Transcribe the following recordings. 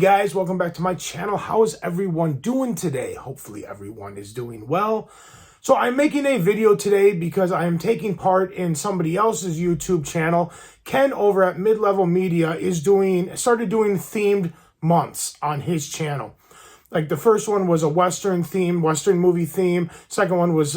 guys, welcome back to my channel. How is everyone doing today? Hopefully everyone is doing well. So I'm making a video today because I am taking part in somebody else's YouTube channel. Ken over at Mid-Level Media started doing themed months on his channel. Like the first one was a Western movie theme. Second one was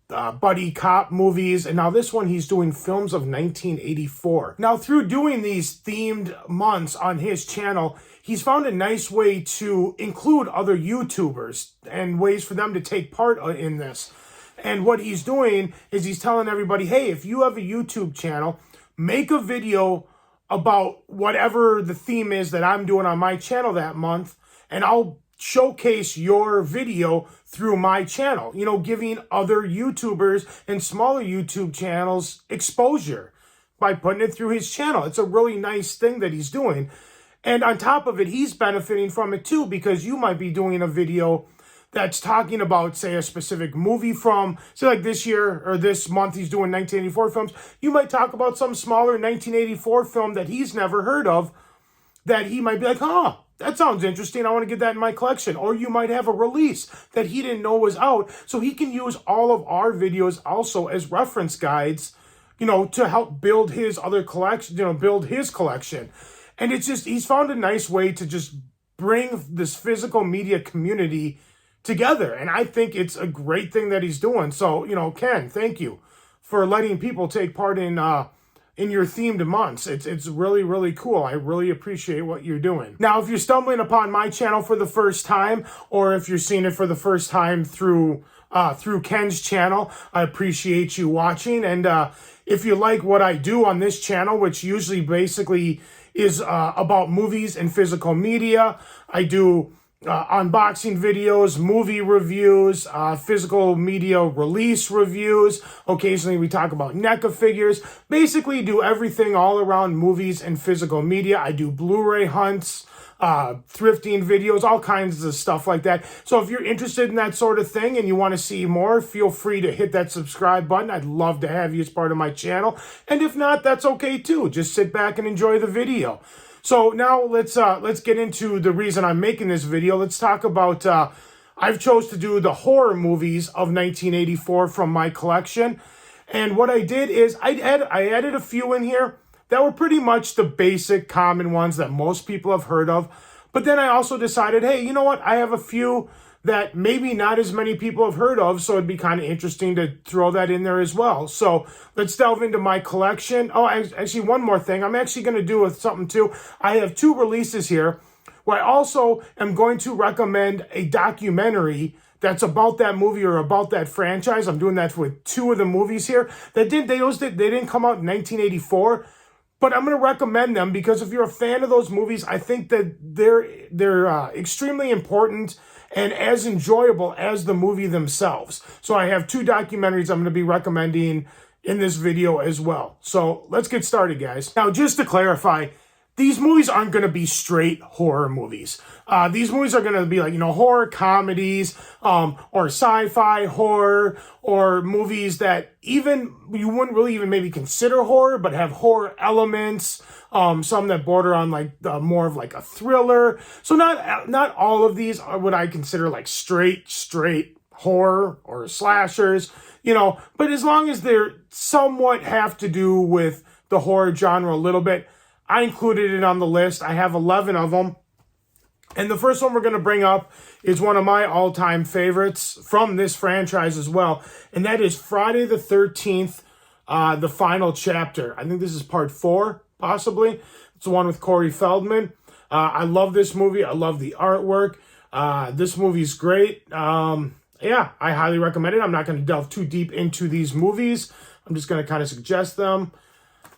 buddy cop movies, and now this one he's doing films of 1984. Now through doing these themed months on his channel, he's found a nice way to include other YouTubers and ways for them to take part in this. And what he's doing is he's telling everybody, hey, if you have a YouTube channel, make a video about whatever the theme is that I'm doing on my channel that month, and I'll showcase your video through my channel, you know, giving other YouTubers and smaller YouTube channels exposure by putting it through his channel. It's a really nice thing that he's doing. And on top of it, he's benefiting from it too, because you might be doing a video that's talking about, say, a specific movie from, say, like this year or this month, he's doing 1984 films. You might talk about some smaller 1984 film that he's never heard of, that he might be like, oh, that sounds interesting. I want to get that in my collection. Or you might have a release that he didn't know was out. So he can use all of our videos also as reference guides, you know, to help build his other collection, build his collection. And it's just, he's found a nice way to just bring this physical media community together. And I think it's a great thing that he's doing. So, you know, Ken, thank you for letting people take part in your themed months. It's really, really cool. I really appreciate what you're doing. Now, if you're stumbling upon my channel for the first time, or if you're seeing it for the first time through Ken's channel, I appreciate you watching. And if you like what I do on this channel, which usually basically is about movies and physical media, I do unboxing videos, movie reviews, physical media release reviews. Occasionally we talk about NECA figures. Basically do everything all around movies and physical media. I do Blu-ray hunts, thrifting videos, all kinds of stuff like that. So if you're interested in that sort of thing and you want to see more, feel free to hit that subscribe button. I'd love to have you as part of my channel. And if not, that's okay too. Just sit back and enjoy the video. So now let's get into the reason I'm making this video. Let's talk about, I've chose to do the horror movies of 1984 from my collection. And what I did is I added a few in here that were pretty much the basic common ones that most people have heard of. But then I also decided, hey, you know what? I have a few that maybe not as many people have heard of, so it'd be kind of interesting to throw that in there as well. So let's delve into my collection. Oh, actually, one more thing. I'm actually going to do something too. I have two releases here where I also am going to recommend a documentary that's about that movie or about that franchise. I'm doing that with two of the movies here. They didn't come out in 1984. But I'm going to recommend them because if you're a fan of those movies, I think that they're extremely important and as enjoyable as the movie themselves. So I have two documentaries I'm going to be recommending in this video as well. So let's get started, guys. Now, just to clarify, these movies aren't going to be straight horror movies. These movies are going to be like, horror comedies, or sci-fi horror, or movies that even you wouldn't really even maybe consider horror, but have horror elements. Some that border on like more of like a thriller. So not all of these are what I consider like straight horror or slashers, but as long as they're somewhat have to do with the horror genre a little bit, I included it on the list. I have 11 of them. And the first one we're going to bring up is one of my all-time favorites from this franchise as well. And that is Friday the 13th, the final chapter. I think this is part 4, possibly. It's the one with Corey Feldman. I love this movie. I love the artwork. This movie's great. Yeah, I highly recommend it. I'm not going to delve too deep into these movies. I'm just going to kind of suggest them.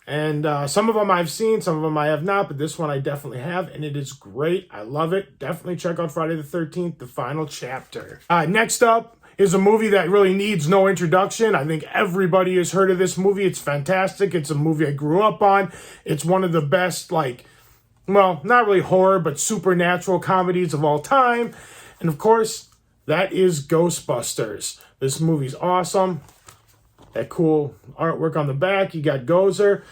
And some of them I've seen, some of them I have not, but this one I definitely have, and it is great. I love it. Definitely check out Friday the 13th, the final chapter. Next up is a movie that really needs no introduction. I think everybody has heard of this movie. It's fantastic. It's a movie I grew up on. It's one of the best, well, not really horror, but supernatural comedies of all time. And of course, that is Ghostbusters. This movie's awesome. That cool artwork on the back. You got Gozer.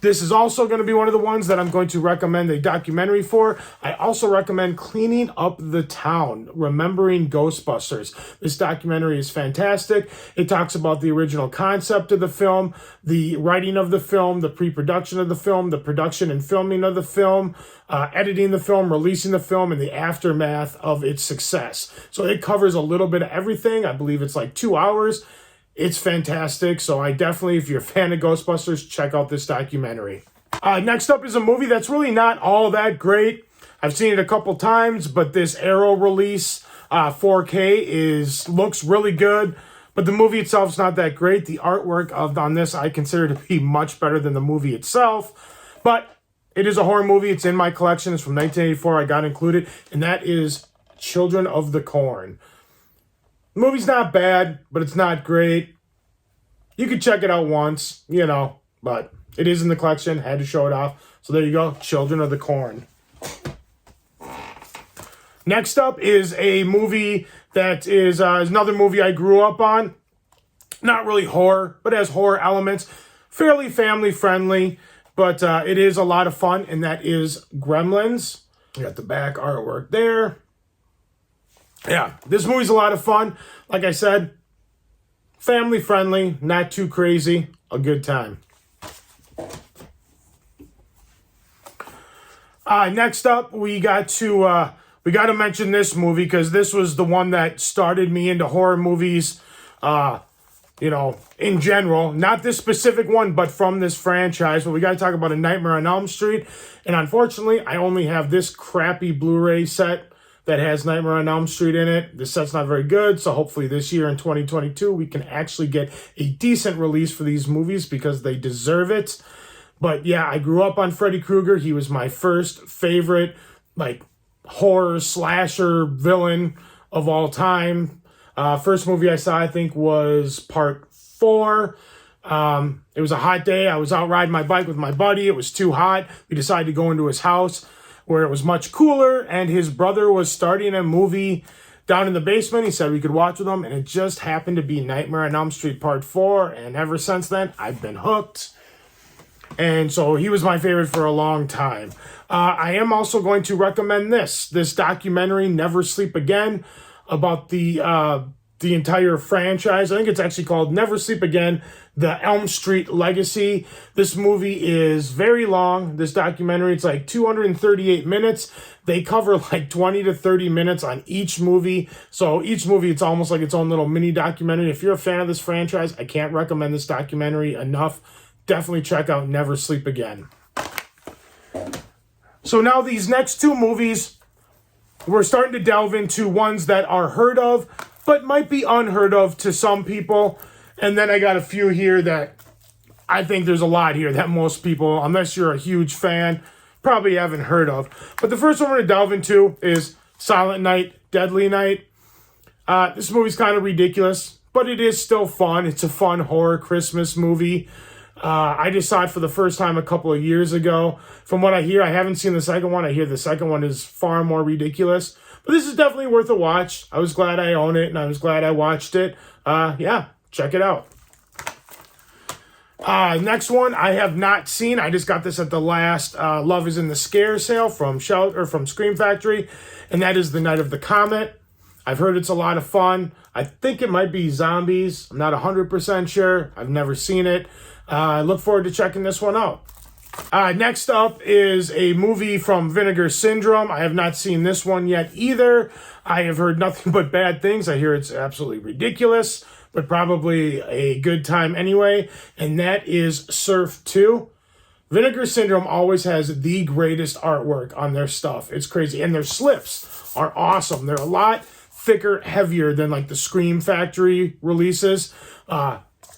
This is also going to be one of the ones that I'm going to recommend a documentary for. I also recommend Cleaning Up the Town, Remembering Ghostbusters. This documentary is fantastic. It talks about the original concept of the film, the writing of the film, the pre-production of the film, the production and filming of the film, editing the film, releasing the film, and the aftermath of its success. So it covers a little bit of everything. I believe it's like 2 hours. It's fantastic, so I definitely, if you're a fan of Ghostbusters, check out this documentary. Next up is a movie that's really not all that great. I've seen it a couple times, but this Arrow release, 4K, looks really good, but the movie itself is not that great. The artwork on this I consider to be much better than the movie itself, but it is a horror movie. It's in my collection. It's from 1984. I got included, and that is Children of the Corn. The movie's not bad, but it's not great. You could check it out once, but it is in the collection. Had to show it off. So there you go, Children of the Corn. Next up is a movie that is another movie I grew up on. Not really horror, but has horror elements. Fairly family friendly, but it is a lot of fun, and that is Gremlins. You got the back artwork there. Yeah, this movie's a lot of fun. Like I said, family friendly, not too crazy, a good time. Next up, we got to mention this movie because this was the one that started me into horror movies, in general. Not this specific one, but from this franchise. But we got to talk about A Nightmare on Elm Street. And unfortunately, I only have this crappy Blu-ray set that has Nightmare on Elm Street in it. The set's not very good, so hopefully this year in 2022, we can actually get a decent release for these movies because they deserve it. But yeah, I grew up on Freddy Krueger. He was my first favorite, horror slasher villain of all time. First movie I saw, I think, was part 4. It was a hot day. I was out riding my bike with my buddy. It was too hot. We decided to go into his house, where it was much cooler, and his brother was starting a movie down in the basement. He said we could watch with him, and it just happened to be Nightmare on Elm Street Part 4, and ever since then, I've been hooked. And so he was my favorite for a long time. I am also going to recommend this documentary, Never Sleep Again, about the entire franchise. I think it's actually called Never Sleep Again, The Elm Street Legacy. This movie is very long. This documentary, it's like 238 minutes. They cover like 20 to 30 minutes on each movie. So each movie, it's almost like its own little mini documentary. If you're a fan of this franchise, I can't recommend this documentary enough. Definitely check out Never Sleep Again. So now these next 2 movies, we're starting to delve into ones that are heard of, but might be unheard of to some people. And then I got a few here that I think there's a lot here that most people, unless you're a huge fan, probably haven't heard of. But the first one we're going to delve into is Silent Night, Deadly Night. This movie's kind of ridiculous, but it is still fun. It's a fun horror Christmas movie. I just saw it for the first time a couple of years ago. From what I hear, I haven't seen the second one. I hear the second one is far more ridiculous. But this is definitely worth a watch. I was glad I own it, and I was glad I watched it. Yeah, check it out. Next one I have not seen. I just got this at the last Love is in the Scare sale from Scream Factory, and that is The Night of the Comet. I've heard it's a lot of fun. I think it might be zombies. I'm not 100% sure. I've never seen it. I look forward to checking this one out. Next up is a movie from Vinegar Syndrome. I have not seen this one yet either. I have heard nothing but bad things. I hear it's absolutely ridiculous, but probably a good time anyway. And that is Surf 2. Vinegar Syndrome always has the greatest artwork on their stuff. It's crazy. And their slips are awesome. They're a lot thicker, heavier than like the Scream Factory releases.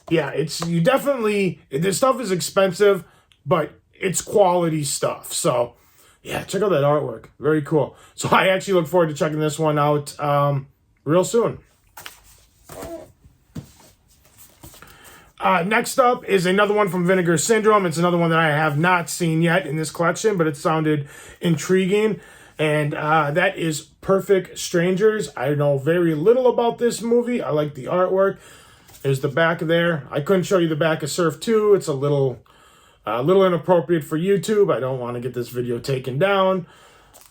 This stuff is expensive, but it's quality stuff. So yeah, check out that artwork. Very cool. So I actually look forward to checking this one out real soon. Next up is another one from Vinegar Syndrome. It's another one that I have not seen yet in this collection, but it sounded intriguing. And that is Perfect Strangers. I know very little about this movie. I like the artwork. There's the back there. I couldn't show you the back of Surf 2. It's a little A little inappropriate for YouTube. I don't want to get this video taken down.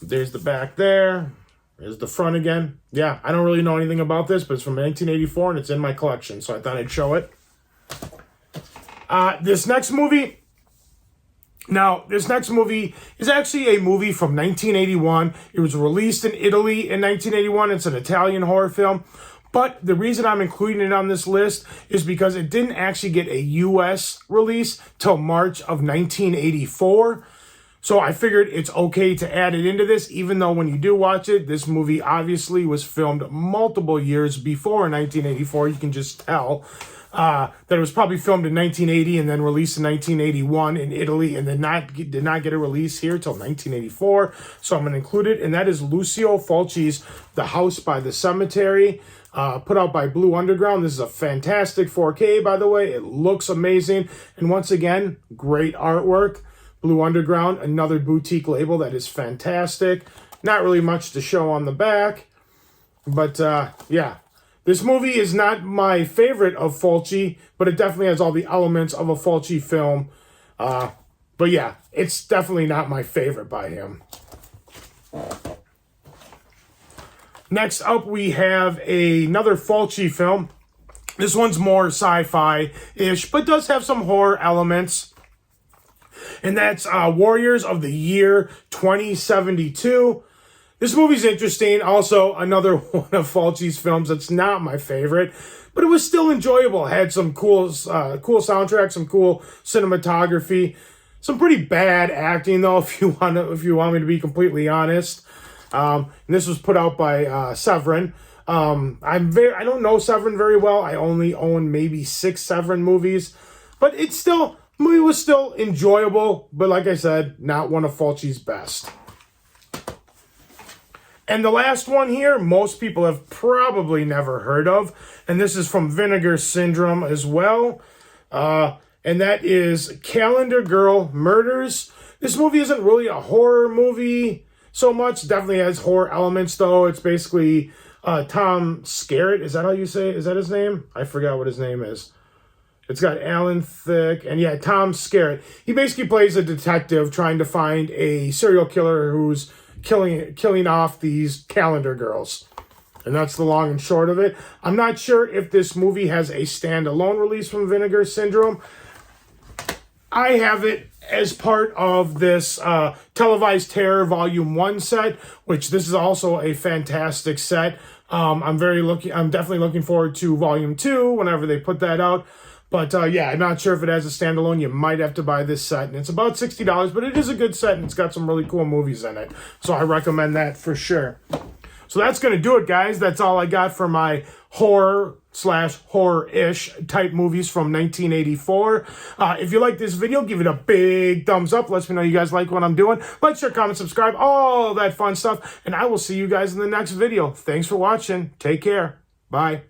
There's the back there. There's the front again. Yeah, I don't really know anything about this, but it's from 1984 and it's in my collection, so I thought I'd show it. This next movie is actually a movie from 1981. It was released in Italy in 1981. It's an Italian horror film. But the reason I'm including it on this list is because it didn't actually get a U.S. release till March of 1984. So I figured it's okay to add it into this, even though when you do watch it, this movie obviously was filmed multiple years before 1984. You can just tell that it was probably filmed in 1980 and then released in 1981 in Italy, and then did not get a release here till 1984. So I'm going to include it, and that is Lucio Fulci's The House by the Cemetery, put out by Blue Underground. This is a fantastic 4K, by the way. It looks amazing, and once again, great artwork. Blue Underground, another boutique label that is fantastic. Not really much to show on the back, but yeah. This movie is not my favorite of Fulci, but it definitely has all the elements of a Fulci film. But yeah, it's definitely not my favorite by him. Next up, we have another Fulci film. This one's more sci-fi-ish, but does have some horror elements. And that's Warriors of the Year 2072. This movie's interesting. Also, another one of Fulci's films that's not my favorite, but it was still enjoyable. It had some cool soundtrack, some cool cinematography, some pretty bad acting though, if you want me to be completely honest. And this was put out by Severin. I don't know Severin very well. I only own maybe 6 Severin movies, but the movie was still enjoyable, but like I said, not one of Fulci's best. And the last one here, most people have probably never heard of, and this is from Vinegar Syndrome as well, and that is Calendar Girl Murders. This movie isn't really a horror movie so much. Definitely has horror elements, though. It's basically Tom Skerritt. Is that how you say it? Is that his name? I forgot what his name is. It's got Alan Thicke, and yeah, Tom Skerritt. He basically plays a detective trying to find a serial killer who's killing off these calendar girls. And that's the long and short of it. I'm not sure if this movie has a standalone release from Vinegar Syndrome. I have it as part of this Televised Terror Volume 1 set, which this is also a fantastic set. I'm definitely looking forward to Volume 2 whenever they put that out. But yeah, I'm not sure if it has a standalone. You might have to buy this set. And it's about $60, but it is a good set, and it's got some really cool movies in it. So I recommend that for sure. So that's going to do it, guys. That's all I got for my horror/horror-ish type movies from 1984. If you like this video, give it a big thumbs up. Let me know you guys like what I'm doing. Like, share, comment, subscribe, all that fun stuff. And I will see you guys in the next video. Thanks for watching. Take care. Bye.